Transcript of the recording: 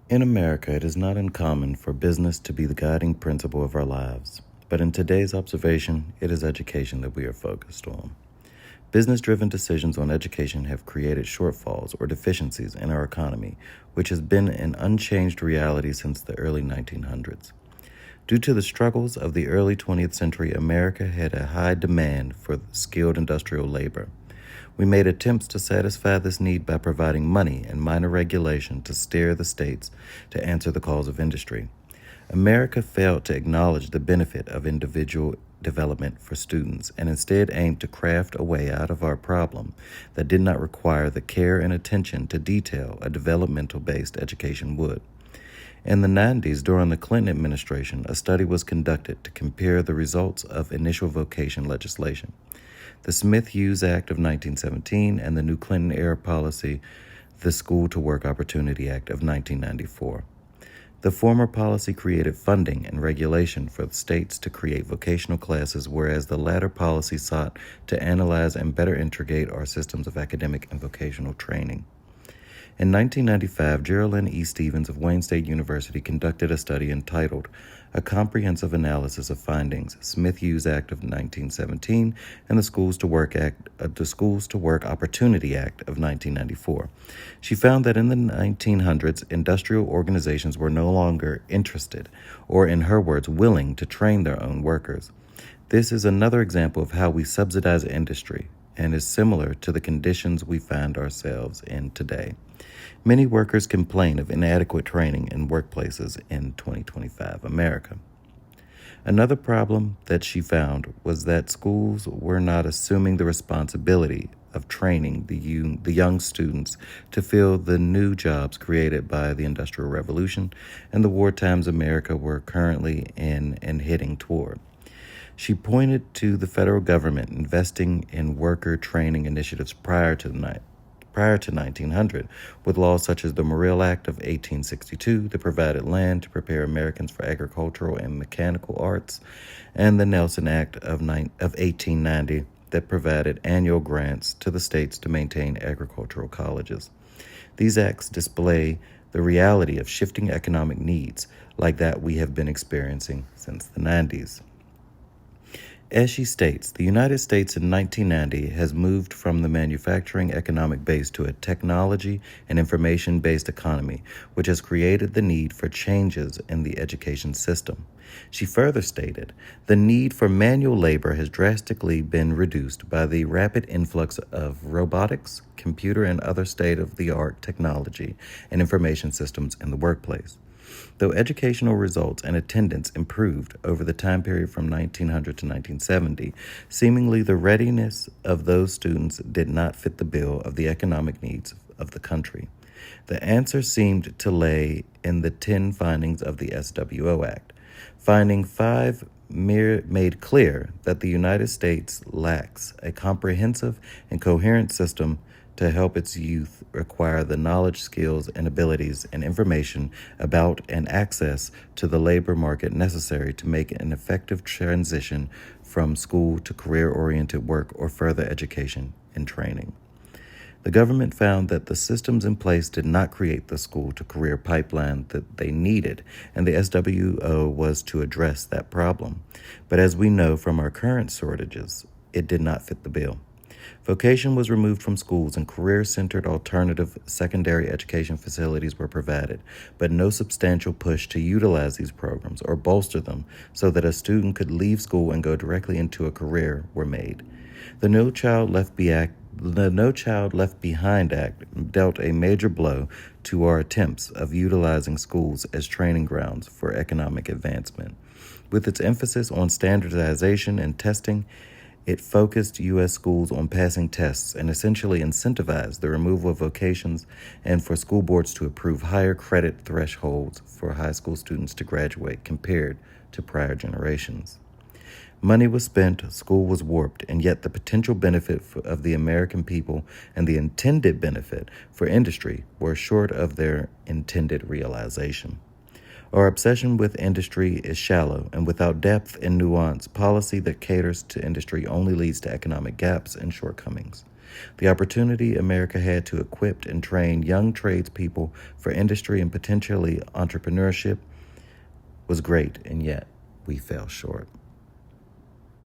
In America, it is not uncommon for business to be the guiding principle of our lives, but in today's observation, it is education that we are focused on. Business-driven decisions on education have created shortfalls or deficiencies in our economy, which has been an unchanged reality since the early 1900s. Due to the struggles of the early 20th century, America had a high demand for skilled industrial labor. We made attempts to satisfy this need by providing money and minor regulation to steer the states to answer the calls of industry. America failed to acknowledge the benefit of individual development for students and instead aimed to craft a way out of our problem that did not require the care and attention to detail a developmental-based education would. In the 90s, during the Clinton administration, a study was conducted to compare the results of initial vocation legislation. The Smith-Hughes Act of 1917 and the new Clinton-era policy, the School to Work Opportunity Act of 1994. The former policy created funding and regulation for the states to create vocational classes, whereas the latter policy sought to analyze and better integrate our systems of academic and vocational training. In 1995, Geraldine E. Stevens of Wayne State University conducted a study entitled A Comprehensive Analysis of Findings, Smith-Hughes Act of 1917 and the Schools to Work Opportunity Act of 1994. She found that in the 1900s, industrial organizations were no longer interested, or in her words, willing to train their own workers. This is another example of how we subsidize industry and is similar to the conditions we find ourselves in today. Many workers complain of inadequate training in workplaces in 2025 America. Another problem that she found was that schools were not assuming the responsibility of training the young students to fill the new jobs created by the Industrial Revolution and the war times America were currently in and heading toward. She pointed to the federal government investing in worker training initiatives prior to 1900, with laws such as the Morrill Act of 1862 that provided land to prepare Americans for agricultural and mechanical arts, and the Nelson Act of 1890 that provided annual grants to the states to maintain agricultural colleges. These acts display the reality of shifting economic needs like that we have been experiencing since the 90s. As she states, the United States in 1990 has moved from the manufacturing economic base to a technology and information-based economy, which has created the need for changes in the education system. She further stated, the need for manual labor has drastically been reduced by the rapid influx of robotics, computer, and other state-of-the-art technology and information systems in the workplace. Though educational results and attendance improved over the time period from 1900 to 1970, seemingly the readiness of those students did not fit the bill of the economic needs of the country. The answer seemed to lay in the 10 findings of the SWO Act. Finding 5 made clear that the United States lacks a comprehensive and coherent system to help its youth acquire the knowledge, skills, and abilities and information about and access to the labor market necessary to make an effective transition from school to career-oriented work or further education and training. The government found that the systems in place did not create the school-to-career pipeline that they needed, and the SWO was to address that problem. But as we know from our current shortages, it did not fit the bill. Vocation was removed from schools and career-centered alternative secondary education facilities were provided, but no substantial push to utilize these programs or bolster them so that a student could leave school and go directly into a career were made. The No Child Left Behind Act dealt a major blow to our attempts of utilizing schools as training grounds for economic advancement. With its emphasis on standardization and testing, it focused U.S. schools on passing tests and essentially incentivized the removal of vocations and for school boards to approve higher credit thresholds for high school students to graduate compared to prior generations. Money was spent, school was warped, and yet the potential benefit of the American people and the intended benefit for industry were short of their intended realization. Our obsession with industry is shallow and without depth and nuance. Policy that caters to industry only leads to economic gaps and shortcomings. The opportunity America had to equip and train young tradespeople for industry and potentially entrepreneurship was great, and yet we fell short.